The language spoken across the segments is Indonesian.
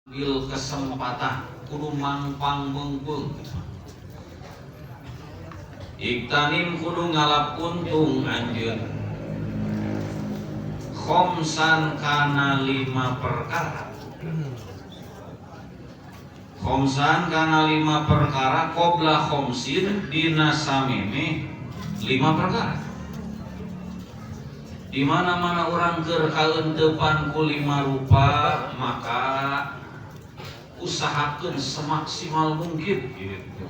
Bil kesempatan kudu mangpang meungpeung. Iktanim kudu ngalap untung anjeun. Khomsan kana 5 perkara. Khomsan kana 5 perkara qobla khomsin dina sameme 5 perkara. Di mana-mana orang keur kaentepan ku 5 rupa maka usahakeun semaksimal mungkin gitu.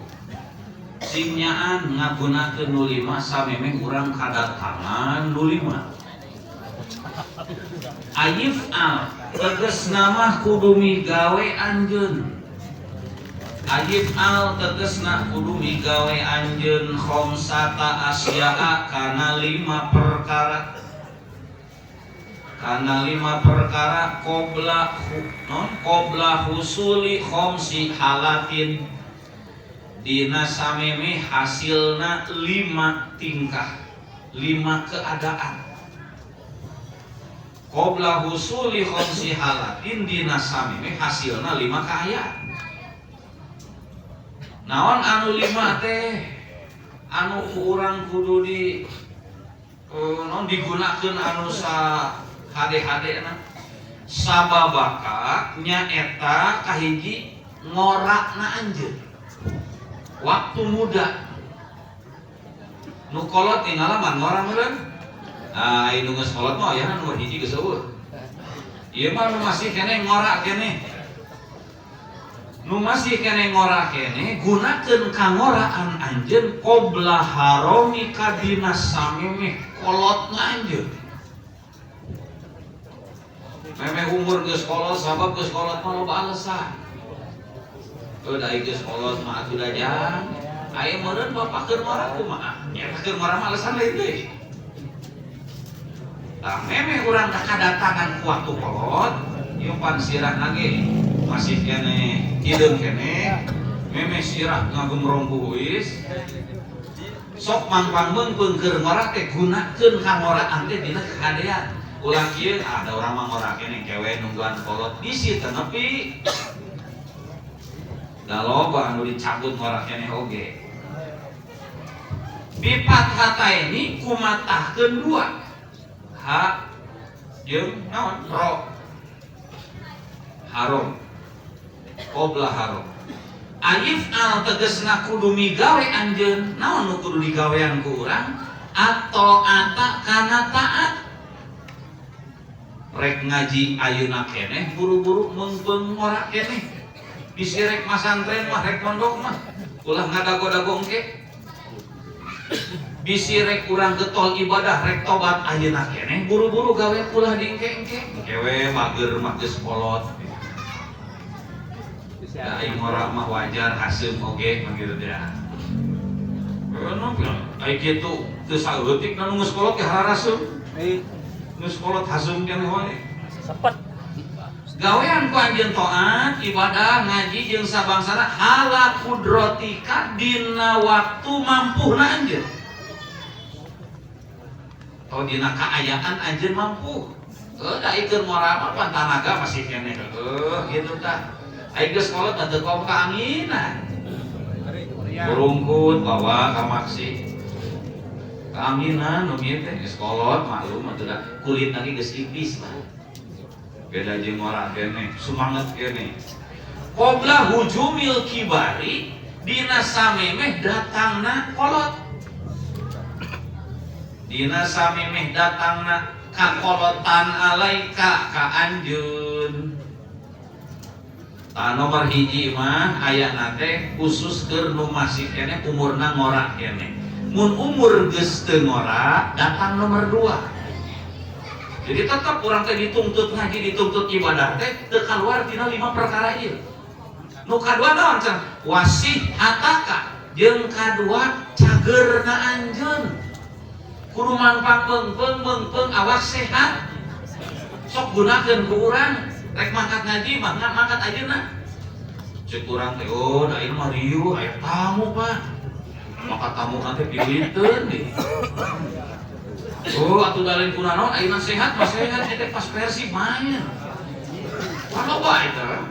Sinyaan ngagunakeun nu 5 samemeh urang kadatangan nu 5. Ayif al tegesna mah kudu migawe anjeun. Ayif al tegesna kudu migawe anjeun khomsata asya'a kana 5 perkara. Karena 5 perkara qobla husuli khomsi halatin dina sameme hasilna 5 tingkah 5 keadaan. Qobla husuli khomsi halatin dina sameme hasilna 5 kaayaan. Naon anu 5 teh anu urang kudu digunakeun anu sa hade-hade na sababaka nyaeta kahiji ngorakna anjeun waktu muda nu kolot tinggal mah ngorang meureun. Ah anu geus kolot mah aya nomor hiji geus eueuh. Ieu mah nu masih keneh ngorak keneh. Nu masih keneh ngorak keneh gunakeun kangoraan anjeun qobla haromi kadina samemeh kolotna anjeun. Memeh umur geus kolot sabab geus kolot mah loba alesan. Teu da geus kolot mah atuh dajang. Aya meureun bapak keur ngora kumaha? Nya keur ngora mah alesan lain deui. Tah memeh urang kadatangan ku waktu kolot, ieu pan sirahna ge masih keneh hideung keneh. Memeh sirah ngagumrong buhuis. Sok mangpang meungpeung keur ngora teh gunakeun kangoraan teh dina kahadean. Ulang kieu ada orang mah ngora keneh kewe nungguan kolot bisi teu nepi. Da loba anu dicabut ngora keneh oge. Bipat hataini kumatahkeun 2. Ha jeung naon? Ro. Harom. Qobla harom. Alif al tegesna kudu migawe anjeun. Naon nu kudu digawean ku urang? Atau ata kana taat. Rek ngaji ayeuna keneh buru-buru meungpeung ngora keneh. Bisi rek masantren mah rek pondok mah ulah ngadago-dago engke. Bisi rek urang getol ibadah rek tobat ayeuna keneh buru-buru gawe ulah di engke-engke. Kewe mager mah geus kolot. Da aing ngora mah wajar haseum oge begitu teh. Ono ai kitu teu saeutik nu geus kolot ge hararaseum. Geus kolot hasum keneh wae. Sepet. Gawean ku anjeun taat, ibadah, ngaji jeung sabangsana hala kudrotika dina waktu mampuhna anjeun. Oh dina kaayaan anjeun mampu. Da ikeun ngora mah pan tanaga masih keneh kitu tah. Ai geus kolot teu kom kaanginan. Burungkut bawa ka maksi. Keaminan nu ieu teh geus kolot maklum atuh da kulit lagi geus tipis lah. Beda jeung ngora keneh, sumanget keneh. Qobla hujumil kibari dina samemeh datangna kolot. Dina samemeh datangna kakolotan alaika ka anjeun. Nomor hiji mah ayana teh khusus keur nu masih keneh umurna ngora keneh. Mun umur geus teu ngora datang nomor 2. Jadi tetap urang teh dituntut ngaji dituntut ibadah teh teu kaluar tina 5 perkara ieu. Nu kadua naon cenah? Wasih ataka jeung kadua cagerna anjeun. Kudu mangpang meungpeung awak sehat. Sok gunakeun ku urang rek mangkat ngaji mangkat ajeuna. Ceuk urang teh oh da ieu mah riuh aya tamu Pak. Maka tamu nanti piliteun deh. Oh, atuh dalin kunaon ayeuna sehat, pas sehat eta pas Persib main. Loba eta.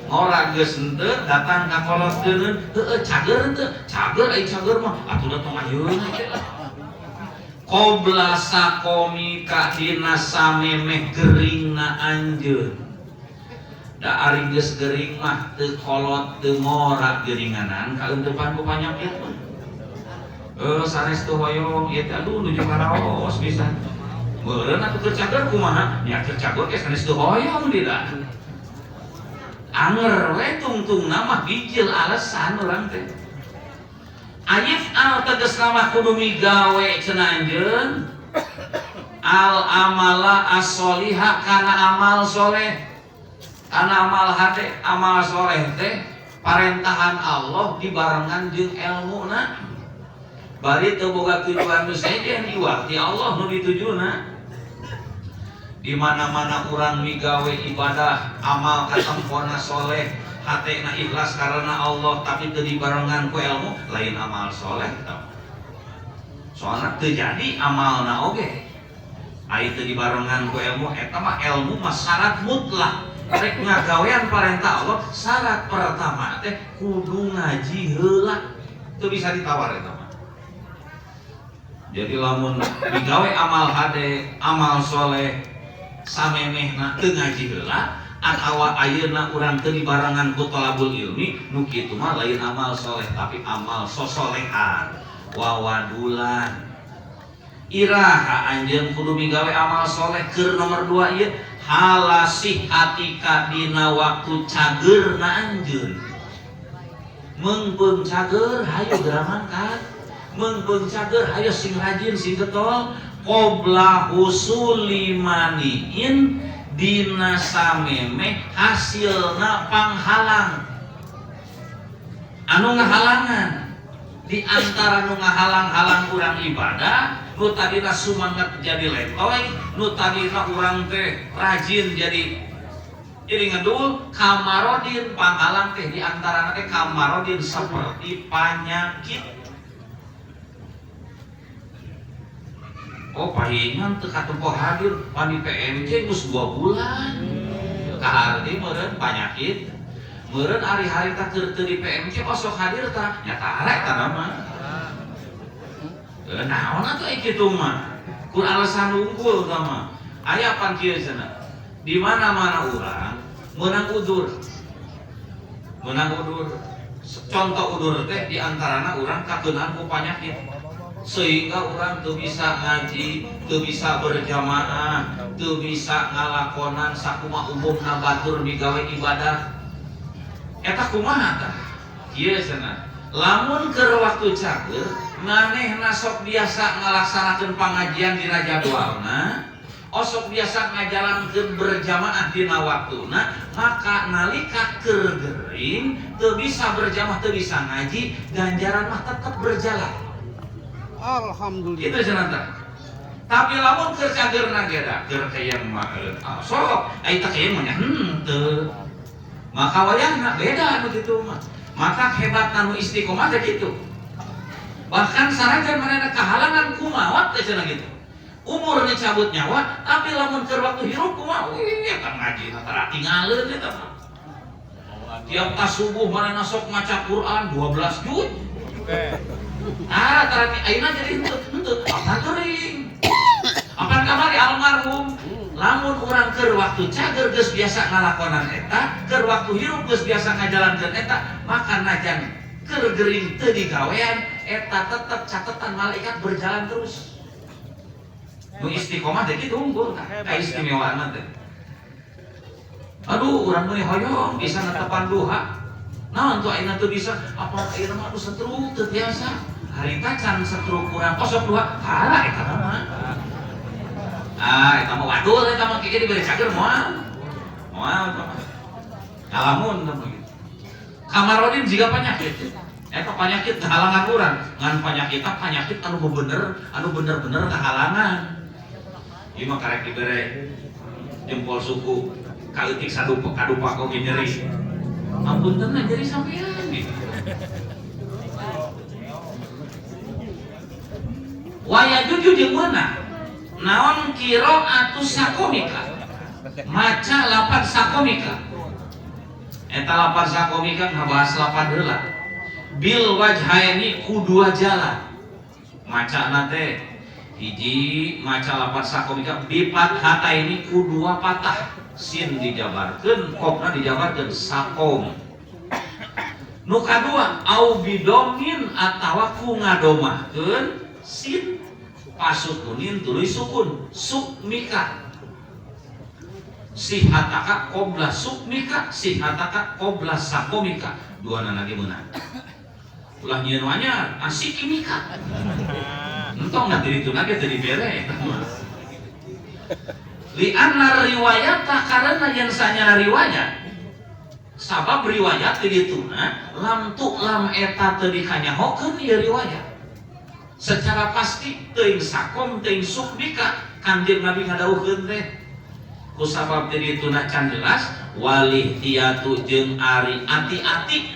ngora geus henteu datang ka kolot teuneun heueuh cager henteu cager ai cager mah atuh tong ayeuna teh qobla sakomika dina samemeh geringna anjeun da ari geus gering mah teu kolot teu ngora geringanan kaeuntepan ku panyakit mah sanes teu hoyong ieu teh aduh nuju karaos pisan meureun atuh keur cager kumaha nya keur cager ge sanes teu hoyong dida anger we tungtungna mah bijil alasan urang teh Ayif al teges nama kudu migawe cenah anjeun al amala as-soliha kana amal soleh kana amal hade amal soleh teh parentahan Allah dibarengan jeung elmuna bari teu boga tujuan nu sejen iwah ti Allah nu ditujuna di mana-mana urang migawe ibadah amal katempona soleh hatena ikhlas karena Allah tapi teu dibarengan ku ilmu lain amal soleh soalna teu jadi amalna oge ai teu dibarengan ku ilmu eta mah ilmu mah syarat mutlak rek ngagawean parentah Allah syarat pertama teh kudu ngaji heula teu bisa ditawar eta mah jadi lamun digawe amal hade amal soleh samemehna teu ngaji heula atawa ayeuna urang teu dibarengan ku thalabul ilmi nu kitu mah lain amal soleh tapi amal sosolehan wawadulan iraha anjeun kudu migawe amal soleh keur nomor 2 ieu halasih hatika dina waktu cageurna anjeun meungpeung cager hayu geraman kan meungpeung cager hayu sing rajin sing getol qobla husuli maniin dina samemeh hasilna panghalang anu ngahalangan di antara nu ngahalang-halang urang ibadah nu tadina sumanget jadi letoy nu tadina urang teh rajin jadi ngedul kamarodin panghalang teh di antara teh kamarodin seperti penyakit oh pahingan teu katempo hadir pandi PMJ geus 2 bulan kahardi meureun panyakit meureun ari-hari teh keur teu di PMJ osok hadir tah nya tarek tah mah naon atuh ai kitu mah kun alasan unggul tah mah aya pan kieu cenah di mana-mana urang meunang udur contoh udur teh di antarana urang kakeunaan ku panyakit sehingga orang tuh bisa ngaji, tuh bisa berjamaah, tuh bisa ngalakonan sakumaha umumna batur migawe ibadah. Eta kumaha tah? Ieu cenah. Lamun keur waktu cager, manehna sok biasa ngalaksanakeun pangajian dina jadwalna, osok biasa ngajalankeun berjamaah dina waktuna, maka nalika keur gering, teu bisa berjamaah, teu bisa ngaji, ganjaran mah tetep berjalan. Alhamdulillah. Itu cenah. Tapi lamun keur cageurna ge da keur kayang mah sok ai teh kayang mah henteu. Maka wayahna beda anu kitu mah. Maka hebatna nu istiqomah teh kitu. Bahkan sanajan manehna kahalangan kumaha teh cenah kitu. Umur cabut nyawa, tapi lamun keur waktu hirup kumaha eta ngaji tara tinggaleuh eta mah. Tiap tas subuh manehna sok maca Quran 12 juz. Terapi ayeuna jadi henteu apa geuring. Apan kamari almarhum lamun urang keur waktu cager geus biasa ngalakonan eta, keur waktu hirup geus biasa ngajalankeun eta, maka najan keur geuring teu digawean eta tetep catetan malaikat berjalan terus. Nu istiqomah teh kitu unggul tah, kaistimewaanna teh. Aduh, urang meunih hoyong bisa netepan duha. Naon tuh ayeuna teu bisa, apa ayeuna mah atuh setruk teu biasa. Harita can setruk kurang kosong 2 hara eta mah. Eta mah wadul eta mah kieu dibere cager moal. Moal eta mah. Ngalamun eta mah gitu. Kamarodin jiga penyakit. Eta penyakit kehalangan urang, ngan penyakit anu bener-bener kehalangan. Ieu mah karek dibere jempol suku kaeutik kadupa kok nyeri. Ampunten jadi sampean gitu. Waya juju jeung meunang naon qiraatus sakomika maca lapan sakomika eta lapar sakomika ngabahas lapar heula bil wajhaini kudua jalan macana teh hiji maca lapar sakomika bipat hata ini kudua patah sin dijabarkeun kopna dijabarkeun sakom nu kadua au bidomin atawa ku ngadomahkeun sin pasukunin tuluy sukun sukmika sihataka qobla sukmika sihataka qobla sakomika duana lagi meunang ulah nyieun wanya asikimika entong na diri tuna ge teu dibere li anna riwayata karena yang sanyana riwayat sabab riwayat teu dituna lam eta teu dikanyahokeun ieu riwayat secara pasti teuing sakom teuing sukmika Kanjeng Nabi ngadawuhkeun teh kusabab teu dituna can jelas walih tiatu jeung ari ati-ati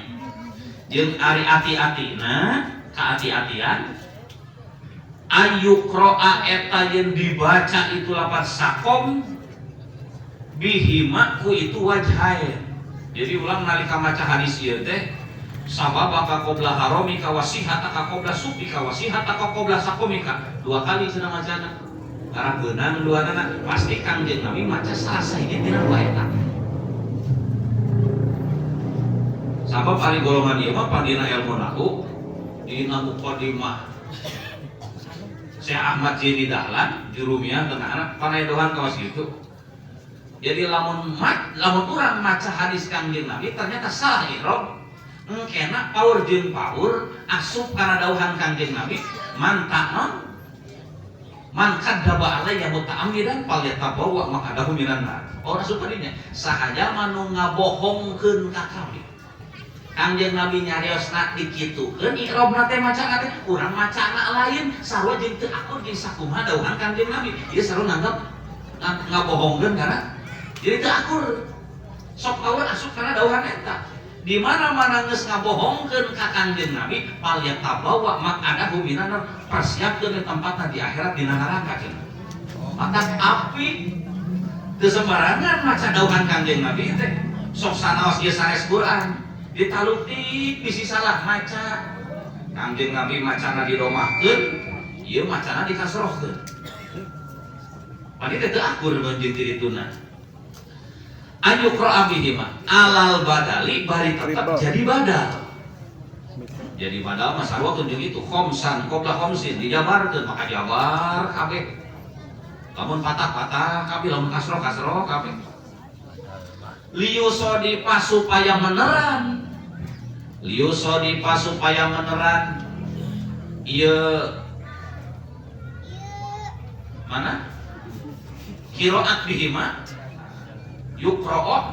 jeung ari ati-atina kaati-atian ayukroa eta yang dibaca itu lapan sakom bihima ku itu wajhain. Jadi ulang nalika maca hadis ieu teh sababa ka qobla haromika wasihata ka qobla supika wasihata ka qobla sakomika dua kali cenah macana karena beunang duanana pasti Kangjeng Nabi maca salasa ini dina dua eta sabab ari golongan ieu mah pandina ilmu nahwu dina muqaddimah Syekh Ahmad Zaini Dahlan jurumiah tengah panaedohan kawas gitu. Jadi lamun urang maca hadis Kangjeng Nabi ternyata salah ihram engkena paur jeung paur asup kana dawuhan Kangjeng Nabi man kadzaba alayya muta'ammidan falyatabawa maq'adahu minan nar. Ora asup kadinya sahaja manu ngabohongkeun ka kami. Kangjeng Nabi nyariosna dikitukeun ihromna teh macana teh urang macana lain sarua jeung teu akur jeung sakumaha dawuhan Kangjeng Nabi. Ieu sarua nganggap ngabohongkeun kana jadi teu akur. Sok kawan asup kana dawuhan eta. Di mana-mana geus ngabohongkeun ka Kangjeng Nabi pal yatabawa maq'adahu minan nar persiapkeun tempatna di akhirat dina neraka cenah. Maka api teu sembarangan maca dawuhan Kangjeng Nabi teh. Sok sanaos ieu sanes Quran ditalutik bisi salah maca Kangjeng Nabi macana didomahkeun ieu macana dikasrohkeun padi teu akur jeung dirituna ayuqra bihima alal badali bari tetap jadi badal mah sarua kunjung itu khamsan qabla khamsin dijabarkeun maka jabar kabeh lamun patah-patah kabeh lamun kasroh kabeh liusodipa supaya meneran iya mana kiroat bihima yukro'o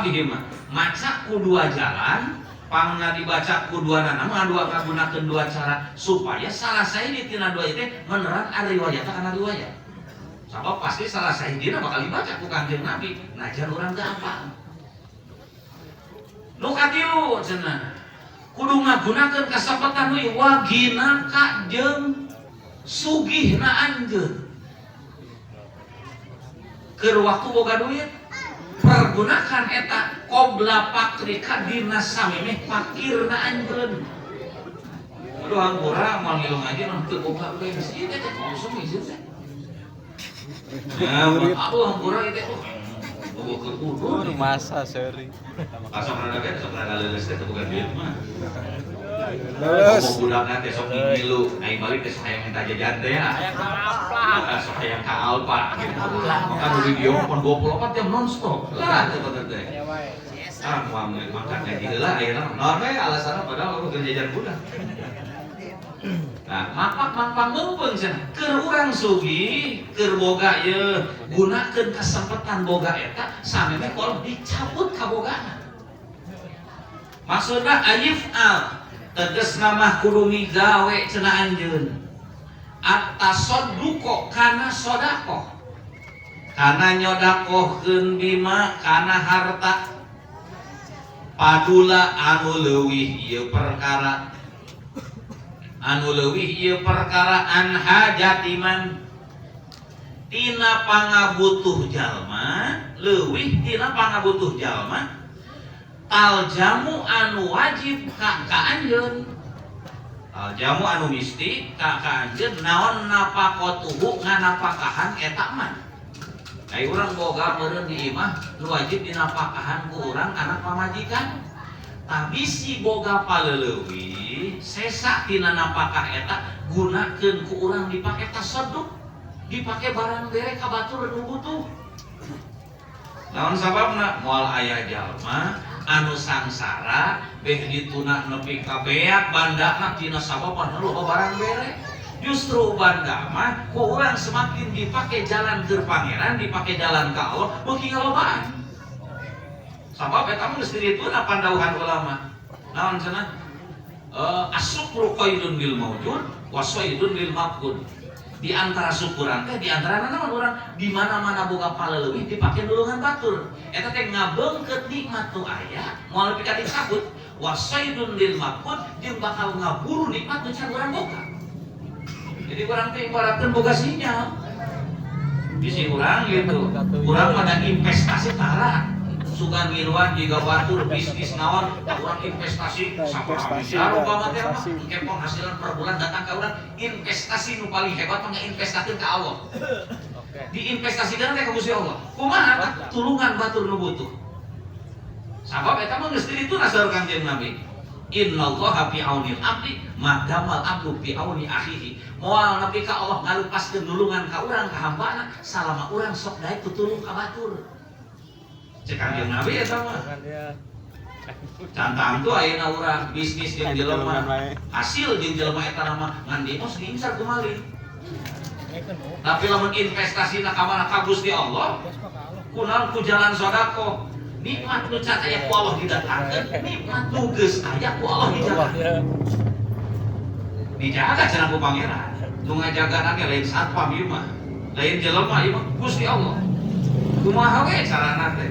bihima maca kudua jalan pangna dibaca kuduana nama ngagunakeun dua cara supaya salah sahiji tina dua itu meneran ada riwayat kana riwayat sabab pasti salah sahijina bakal dibaca ku Kangjeng Nabi najan urang teu apal nu katilu cenah kudu ngagunakeun kasapetan we waginaka jeung sugihna anjeun keur waktu boga duit pergunakan eta qobla pakrika dina samemeh pakirna anjeun aduh hampura moal ngilu ngaji nu teu boga bensin teh kosong izin teh ya, aku hampura itu bawa ke kudu masa seri asok rada leles teh bukan duit mah leles budakna teh sok ngilu ai balik teh sok hayang minta jajan teh ya sok hayang ka Alfa gitu maka nu video pon 24 jam nonstop lah teh bener teh moal makan gaji heula ayeuna naon we alasanna padahal aku keur jajan budak. Nah, mapak mumpung cenah keur urang sugih keur boga ye gunakeun kesempatan boga eta samemeh kol dicabut kabogana. Maksudna ayif'al tegasna mah kudu migawe cenah anjeun. At-tasadduq kana sedekah. Kana nyodakohkeun bima kana harta. Padula anu leuwih ieu perkara anu leuwih ieu perkara an hajatiman tina pangabutuh jalma leuwih tina pangabutuh jalma Aljamu anu wajib ka anjeun. Aljamu anu misti ka anjeun naon napakotuhu nganapakahan eta man. Ai urang boga meureun di imah nu wajib dinapakahan ku urang anak pamajikan. Bisi boga paleleuwih sesa tina napakah eta gunakeun ku urang dipake tasadduq, dipake barang bere ka batur nu butuh. Naon sababna? Moal aya jalma anu sangsara beh dituna nepi ka beak bandana tina sababan loba barang bere. Justru banda mah ku urang semakin dipake jalan keur pangeran, dipake jalan ka Allah, beuki ngalobaan. Sabab eta mah geus dituna pandauhan ulama. Naon cenah? Asyukru qaidun bil mawjud wa saydun lil mafqud. Di antara syukuran teh di antara naon urang di mana-mana boga paleleuwih dipake nulungan batur. Eta teh ngabeungkeut nikmat nu aya moal nepi ka dicabut. Wa saydun lil mafqud jeung bakal ngaburu nikmat nu can urang boga. Jadi urang teh ibaratkeun boga sinyal. Bisi urang gitu. Urang pada investasi tara. Sugan ngiluan juga batur bisnis naon urang investasi saparaha miliar umpama teh mah engke penghasilan per bulan datang ka urang investasi nu paling hebat mah investasikan ka Allah. Diinvestasikan teh ka Gusti Allah. Kumaha? Tulungan batur nu butuh. Sabab eta mah geus dituna saur Kanjeng Nabi. Innallaha fi aunil abdi ma damal abdu fi auni akhihi. Moal nepi ka Allah ngalupaskeun nulungan ka urang ka hambana salama urang sok daek tutulung ka batur. Cek Kanjeng Nabi eta mah. Cantang tuh ayeuna urang bisnis jeung jelema, hasil jeung jelema eta mah ngan dimos diinsar ku malih. Tapi lamun investasi ka mana ka Gusti Allah, kunaon ku jalan sedekah, nikmat nu can aya ku Allah didatangkeun, nikmat nu geus aya ku Allah dijaga. Dijaga cenah ku pangeran. Nu ngajagaan ge lain satpam ieu mah. Lain jelema ieu mah Gusti Allah. Kumaha we carana teh?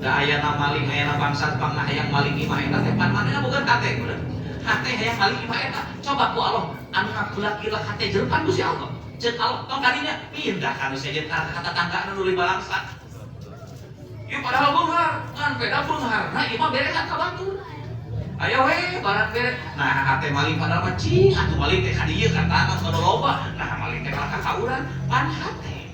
Da ayana maling ayana bangsat pang hayang maling imah eta teh pan manehna boga kate urang. Hate hayang maling imah eta coba ku Allah anu ngagulak-gilak hate jerpan Gusti Allah. Ceuk Allah tong kadinya pindah kana sejen ka tetanggana nu lima langsa. Ieu padahal beunghar, ngan beda beunghar. Nah imah bere ka batur. Aya we barang bere. Nah hate maling padahal mah cing atuh maling teh ka dieu ka tangan kana loba. Nah maling teh ka urang pan hate.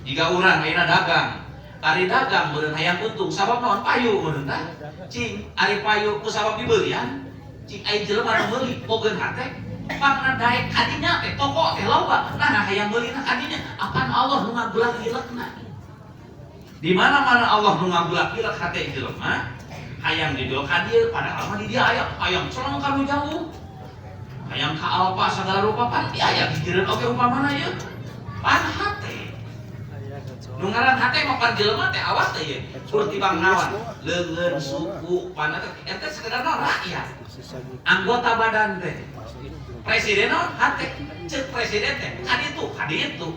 Jika urang ayeuna dagang ari dagang meureun hayang untung sabab naon payu meureun tah cing ari payu ku sabab dibeulian cing aya jelema nu meuli bogeun hate pangna daek kadinya teh toko teh loba nah hayang meulina kadinya apan Allah nu ngagulak-gilakna di mana-mana Allah nu ngagulak-gilak hate jelema hayang dijual ka dieu padahal mah di dieu aya hayang celeng ka nu jauh hayang ka alpa sagala rupa pan aya di jeureun oge upamana ieu pan hate nu ngaran hate mah pan jelema teh awas teh ye urut tibang naon leungeun suku pan teh eta sekedarna rakyat anggota badan teh presiden naon hate ceuk presiden teh kaditu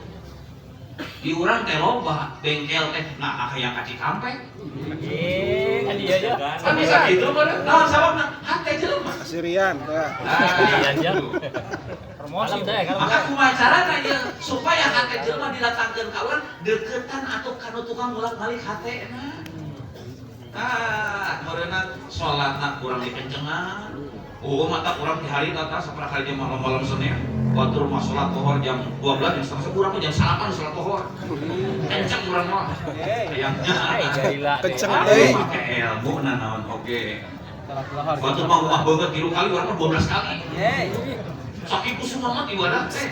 di urang teh loba bengkel teh nah hayang ka Cikampek kan dia aja kan bisa gitu meureun naon sababna hate jelema Sirian tah. promosi teh kan maka kumaha carana ieu supaya hate jelema didatangkeun ka urang deukeutan atuh kana tukang bolak-balik hatena. Meureunna salatna kurang dikencengan. Oh mata kurang di hari tata saparaha kali jam malam-malam Senin. Batur mah salat zuhur jam 12 jam setengah kurang jam 9 salat zuhur. Kenceng urang mah. Hayangnya. Kenceng deui. Make ilmu na naon oge. Batur mah umah beungeut 3 kali urang mah 12 kali. Saking kusuma mah ibadah teh.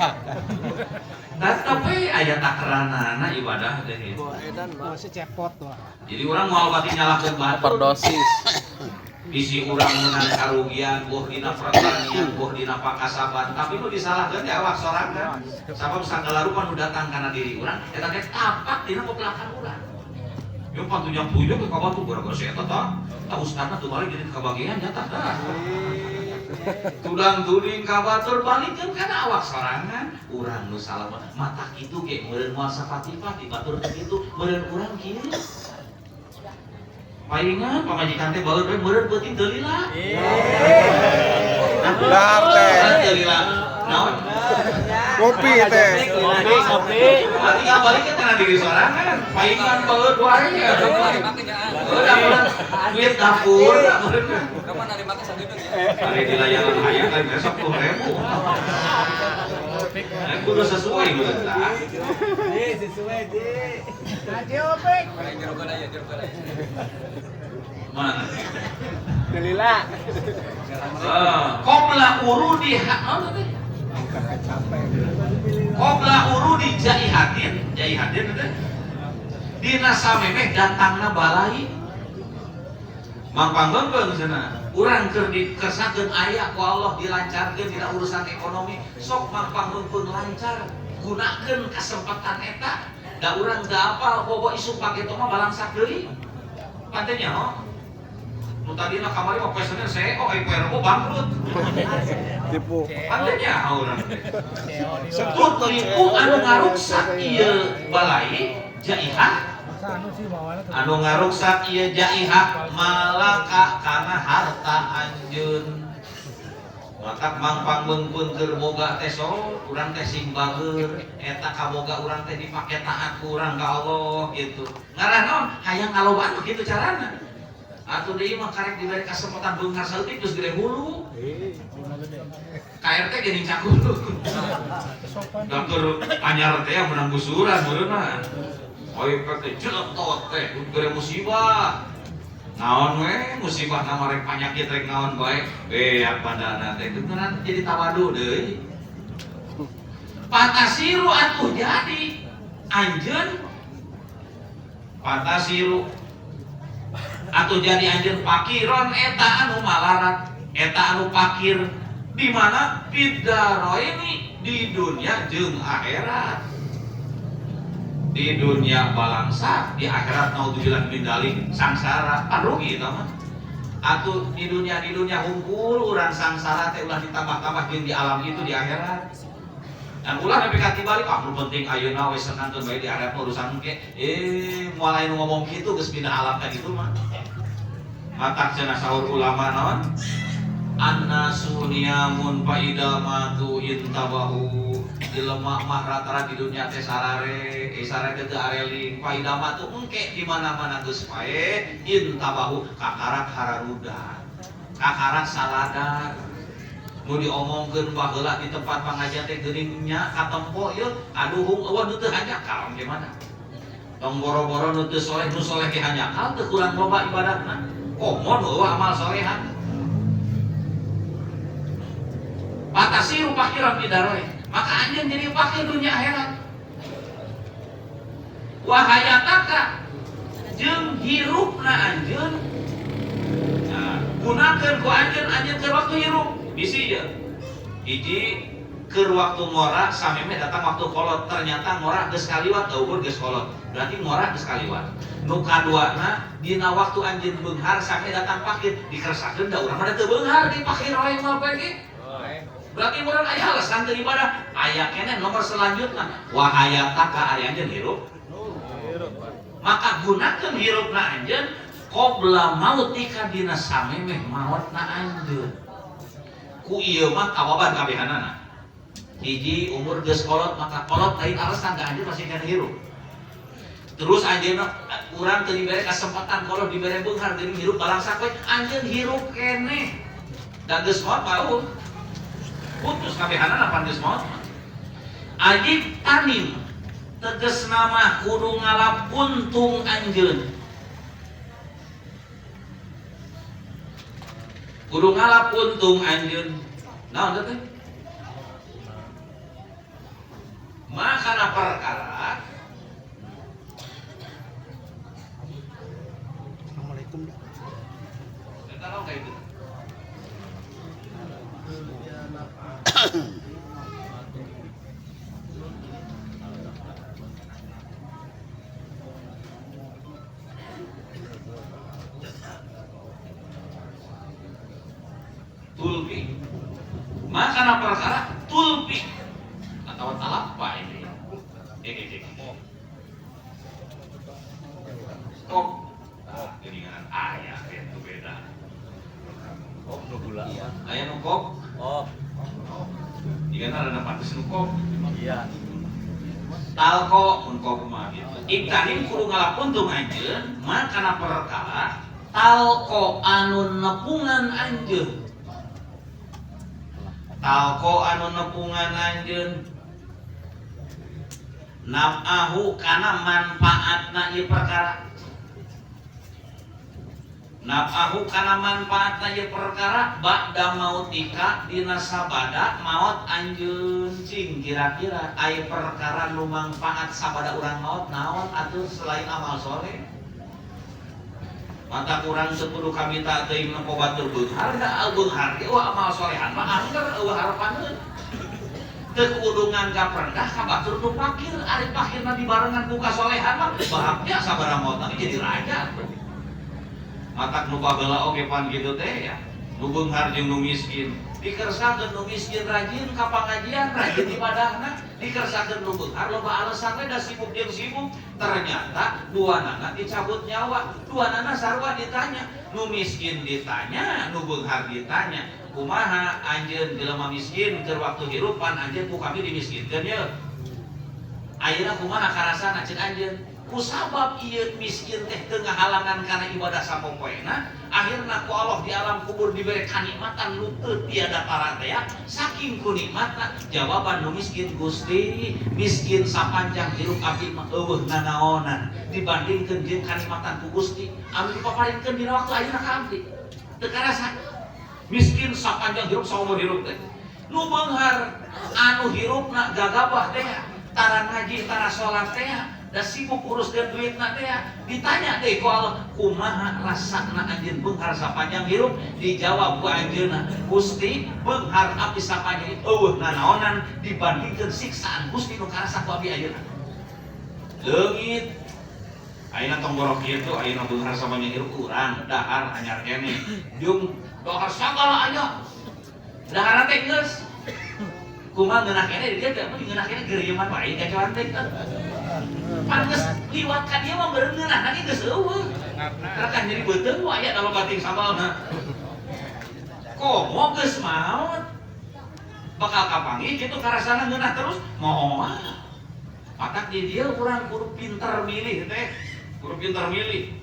Tapi aya takaranana ibadah teh. Edan mah secepot wah. Jadi urang moal bati nyalakeun batur Overdosis. bisi urang meunang karugian buah dina pertanian, buah dina pakasaban, tapi nu disalahkeun teh awak sorangan. Sabab sagala rupa nu datang kana diri urang eta teh tapak dina pepelakan urang. Yo pantujang puyo ke kabatu gara-gara si eta tah. Tah ustadna tuh balik jadi kabagian nyata dah. Tudang tuding kabatur balikeun kana awak sorangan urang nu salah mata kitu ge meureun moal sapati-pati batur teh kitu meureun urang kieu. Palingan pamajikan teh baeur we meureun beuting teu lila. Benar teh. Teu lila. Naon? Kopi teh. Kopi. Tinggal balik ke tanah diri sorangan. Paingan baut wae ya. Duit dapur. Kapan hari makan sagedeng ya? Hari di layanan hayang kan besok 10.000. Kudu sesuai kudu tah. Sesuai deh. Kayak jerogan aja. Mana? Delila. Qobla urudi Qobla urudi jaihatin itu dina samemeh datangna balai mangpang beung cenah urang keur dikesakeun aya ku Allah dilancarkeun dina urusan ekonomi sok mangpang beung lancar gunakeun kesempatan eta da urang da apal bobo isu pake tong mah balangsak deui pantenya no nu tadina kamari mah pesennya CEO PRO bangkrut Tipu. pantenya urang teh sebut lipu anu ngaruksak ieu balai jaihah anu ngaruksak ieu jaihah malaka kana harta anjeun maka mangpang beungkeun keur boga teh sok urang teh simbageun eta kaboga urang teh dipake taat ku urang ka Allah gitu ngaran naon hayang ngalobaan kitu carana atuh deui mah karek diberi kesempatan beungar saeutik geus gede hulu KRT geuning cakulu dapur anyar teh menang busuran meureunna oi pake jeletot teh gede musibah naon we musibah na rek panyakit rek naon bae beak bandana teh itu kan jadi tawadu deui patasiru atuh jadi anjeun patasiru atuh jadi anjeun pakiron eta anu malarat eta anu pakir di mana ini di dunia jeung akhirat di dunia balangsa di akhirat naudzubillah min dzalik sangsara kan rugi eta mah atuh di dunia hungkul urang sangsara teh ulah ditambah-tambah jeung di alam itu di akhirat dan ulah nepi ka balik nu penting ayeuna we senanteun bae di akhirat urusan ge moal anu ngomong kitu geus pindah alam ka ditu mah matak cenah saur ulama naon annasu niyamun faida matu intabahu jelema mah rata-rata di dunia teh sarare teh teu areling faida matu engke di mana-mana geus pae intabahu kakarak hararuda kakarak saladar nu diomongkeun baheula di tempat pangajian teh geuning nya katempo ieu kaduhung eueuh nu teu hanyakal gimana tong boro-boro nu teu soleh nu soleh ge hanyakal teu kurang loba ibadatna komon eueuh amal solehan patasiru pakiran bidaroy maka anjeun jadi fakir dunia akhirat wahayataka jeung hirupna anjeun gunakeun ku anjeun keur waktu hirup bisi ya hiji keur waktu ngora sameme datang waktu kolot ternyata ngora geus kaliwat eueur geus kolot berarti ngora geus kaliwat nu kaduana dina waktu anjeun beunghar sampe datang fakir dikeresakeun da urang mah teu beunghar di fakir wae moal pege berarti urang aya alasan teu ibadah aya keneh nomor selanjutna wahayataka ari anjeun hirup maka gunakeun hirupna anjeun qobla mautika dina samemeh maotna anjeun ku ieu mah kawaban kabehanana hiji umur geus kolot maka kolot lain alasan ka anjeun masih kana hirup terus anjeunna urang teu dibere kesempatan kolot dibere beunghar geuning hirup balangsak we anjeun hirup keneh da geus maot paun putus kabehanana pan geus maot ajib tanim tegesna mah kudu ngalapuntung anjeun kudu ngalapuntung anjeun naon teh makana perkara Assalamualaikum. eta naon ka itu tulpi makana perkara tulpi atau talapa ini kok geuningan aya itu beda Oh, nu gula. aya nu kok Oh, jika ada pantes nu kok Iya. Talko mun kumaha gitu. Iktanim kudu ngalakuan tong anjeun mah kana perkara talko anu nepungan anjeun. Talko anu nepungan anjeun nafahu kana manfaatna ieu perkara. Nafahu kana manfaatna ieu perkara ba'da mautika dina sabada maot anjeun cing kira-kira aya perkara nu manfaat sabada urang maot naon atuh selain amal soleh. Mata kurang sepudu kami tak teuing nempo batur beunghar da beunghar ge amal solehan mah angger eueuh harapaneun. Teu kudu nganggap rendah ka batur nu fakir, ari fakirna dibarengan ku kasolehan mah bahagia sabaraha maot jadi raja. Matak nu bageula oge pan kitu teh ya. Nu beunghar jeung nu miskin, dikersakeun nu miskin rajin ka pangajian, rajin ibadahna, dikersakeun nu beunghar loba alesan we da sibuk jeung sibuk. Ternyata duanana dicabut nyawa, duanana sarua ditanya, nu miskin ditanya, nu beunghar ditanya. Kumaha anjeun jelema miskin keur waktu hirup pan anjeun ku kami dimiskinkeun ye. Ayeuna kumaha karasana ceuk anjeun? Kusabab ieu miskin teh teu ngahalangan kana ibadah sapopoena, akhirna ku Allah di alam kubur diberi kanikmatan nu teu tiada tara teh saking ku nikmatna. Jawaban nu miskin Gusti, miskin sapanjang hirup abdi mah eueuh nanaonan dibandingkeun jeung kanikmatan ku Gusti anu dipaparinkeun dina waktu ayeuna ka abdi. Teu karasa miskin sapanjang hirup saumur hirup teh. Nu beunghar anu hirupna gagabah teh tara ngaji tara salat teh da sibuk uruskeun duitna teh ditanya deui ku Allah kumaha rasana anjeun beunghar sapanjang hirup. Dijawab ku anjeunna Gusti beunghar abdi sapanjang hirup eueuh nanaonan dibandingkeun siksaan Gusti nu karasa ku abdi ayeuna. Leungit ayeuna tong borok kieu ayeuna beunghar sapanjang hirup urang dahar anyar keneh jeung dahar sagala aya dahar teh geus kumaha ngeunah keneh dia teh ngeunah keneh geureuman bae gacoan teh pan geus liwat ka dieu mah beureun ngeunah lagi geus eueuh kan jadi beuteung aya dalam bating sabalna komo geus maot bakal kapanggih kitu karasana ngeunah terus moal matak di dieu urang kudu pinter milih teh kudu pinter milih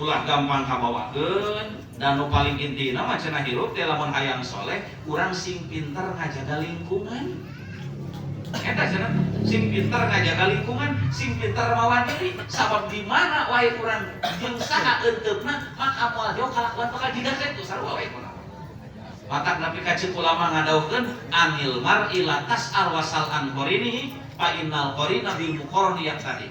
ulah gampang kabawakeun dan nu paling intina mah cenah hirup teh lamun hayang soleh urang sing pinter ngajaga lingkungan. Eta cenah sing pinter ngajaga lingkungan, sing pinter mawa diri sabab di mana wae urang jeung saha euteupna maka moal jauh kalakuan bakal jiga teh tu sarua wae urang. Matak nabi ka ceuk ulama ngadawukeun anil mar'i latas arwasal anqorinihi fa innal qorina bil muqarrani tadi.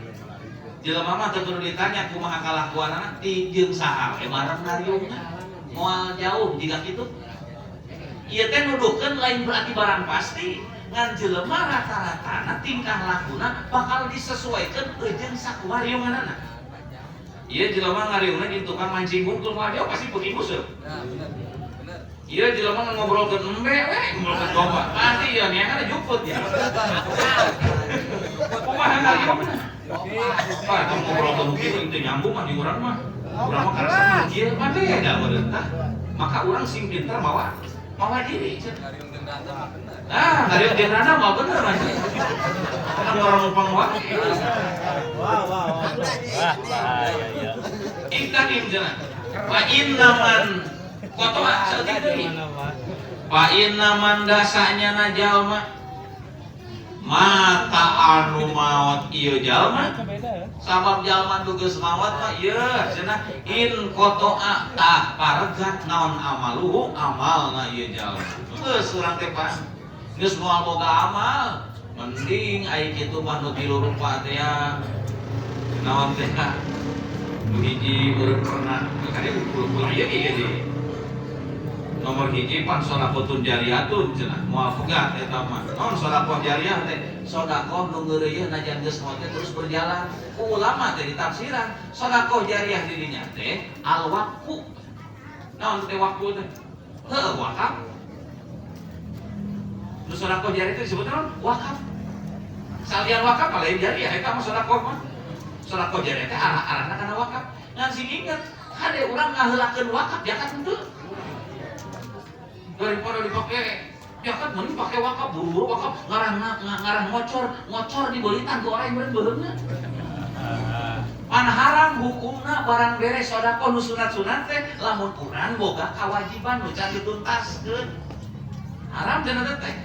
Jelema mah teu kudu ditanya kumaha kalakuanna ti jeung saha we bareng ngariungna moal jauh jiga kitu. Ieu teh nuduhkeun lain berarti barang pasti ngan jelema rata-ratana tingkah lakuna bakal disesuaikeun jeung sakumaha riunganana. Ieu jelema ngariungna jeung tukang mancing hungkul moal jauh pasti beuki musuh. Nah, bener. Ieu jelema ngobrolkeun embe we ngobrolkeun domba pasti ieu niana juput ya. Kumaha ngariungna? Pak, kamu ngobrol ke kieu teu nyambung mah di urang mah. Urang mah karasa kieu mah beda meureun tah. Maka urang sing pinter mawa diri. Ngariung jeung randa mah bener. Ah, ngariung jeung randa mah bener mah. Kana urang numpang wae. Wah. Ya. Iktanim cenah. Fa innaman kotoa saeutik deui. Fa innaman dasanya na jalma mata anu maot ieu jalma sabab jalma nu geus maot mah ieu cenah in kotoa tah paregat naon amaluhu amalna ieu jalma geus urang teh pan geus moal boga amal mending aya kitu mah nu tilu rupa teh naon teh nu hiji urang pernah kali ulah ieu ge nomor hiji pan sodaqotun jariyatun cenah moal pegat eta mah naon sodaqoh jariyah teh sodaqoh nu ngeureuyeuh najan geus moal teh terus berjalan ku ulama teh ditafsiran sodaqoh jariyah di dinya teh al waqfu naon teh waqfu teh heuh wakaf nu sodaqoh jariyah teh disebut naon wakaf salian wakaf lain jariyah eta mah sodaqoh mah sodaqoh jariyah teh arah-arahna kana wakaf ngan sing inget hade urang ngaheulakeun wakaf jakat henteu daripada dipake Ya kan mending pakai wakaf, buru-buru wakaf, ngarang ngocor dibelitan ke orang yang bener-benernya. Pan haram hukumna barang beres sodako nu sunat-sunat teh lamun urang boga kewajiban nu can dituntaskeun. Haram cenah teh.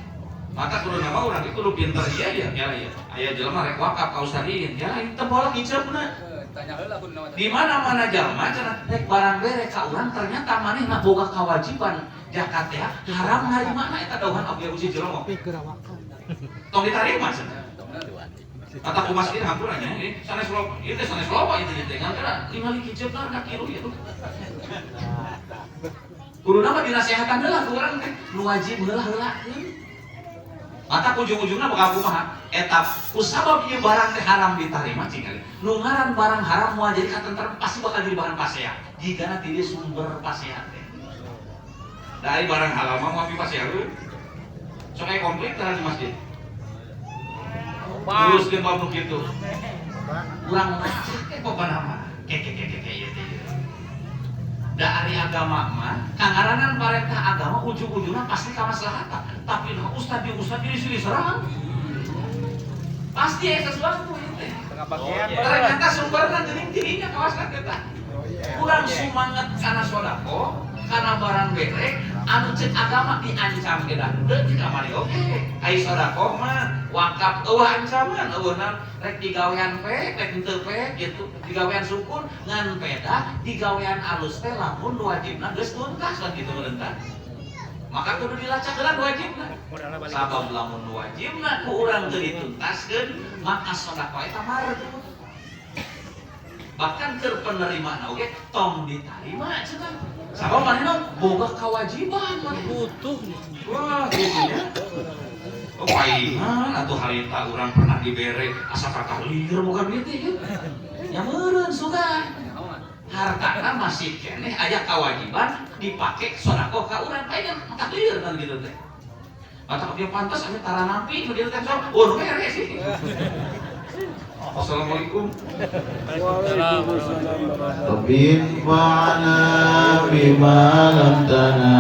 Maka kudu nama urang ieu kudu pinter ieu ya. Aya jelema rek wakaf ka ustadiin, ya teu boleh hiceupna. Tanya heula kun nama. Di mana-mana jalma cenah rek barang beres ka urang ternyata manehna boga kewajiban zakat teh haram harimana eta dawuhan Abdi Uji Jeromo. Tong ditarima cenah. Kata ku masjid hampurannya ini sanes loba ieu teh sanes loba ieu teh ngangkara ningali kiceupna ka kieu ieu. Kudu nama dinasehatan heula ku urang teh nu wajib heula-heulakeun. Mata ujung-ujungna bakal kumaha? Eta ku sabab ieu barang teh haram ditarima cinggali. Nu ngaran barang haram moal jadi katentrem pasti bakal jadi bahan pasea. Jigana ti dieu sumber pasea teh. Dari barang halal mah moal pasea euy. Sok aya konflik tah di masjid. Terus ke bab kitu. Urang masjid teh kok nama? Keke ieu teh. Da ari agama mah kangaranan parentah agama ujung-ujungna pasti ka maslahatan. Tapi nah ustad diri serang. Pasti aya sesuatu ieu teh. Ternyata sumberna geuning dirinya kawasan kita. Kurang semangat kana sodako, kana barang berek, anu cek agama diancam ke dah. Teu kamari oke. Ai sodako mah wakaf eueuh ancaman, eueuhna rek digawean pek, rek henteu pek gitu. Digawean sukun ngan peda, digawean alus teh lamun wajibna geus tuntas kan gitu meureuntah. Maka kudu dilacakeun wajibna. Sabab lamun wajibna ku urang teu dituntaskeun, maka sodako eta mardud. Bahkan keur penerimana oge tong ditarima cenah. Sabab manehna boga kewajiban butuh. Wah, gitu ya. Oh, paingan atuh harita urang pernah dibere asa kakak lieur boga duit teh. Nya meureun sugan. Hartana masih keneh aya kewajiban dipake sodaqoh ka urang paingan tak lieur kan gitu teh. Mata dia pantas ame tara nampi nu dieu teh sok. Oh, nu beres sih. Assalamualaikum. Rabbi fa'na bima lam tana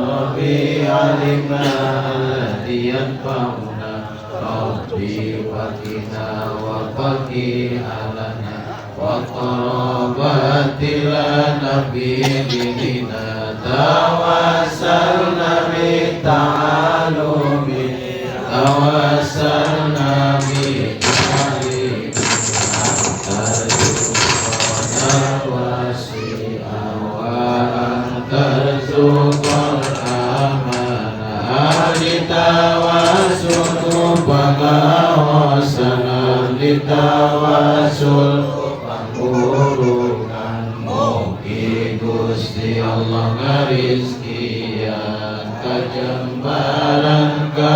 Rabbi alimna alladhi yanfa'una Rabbi waqina wa faqih alana wa qarabatilana bidina tawassalna bi ta'alumi tawassalna bi tawasul pangurungan mugi Gusti Allah ngarizkian kajembaran ka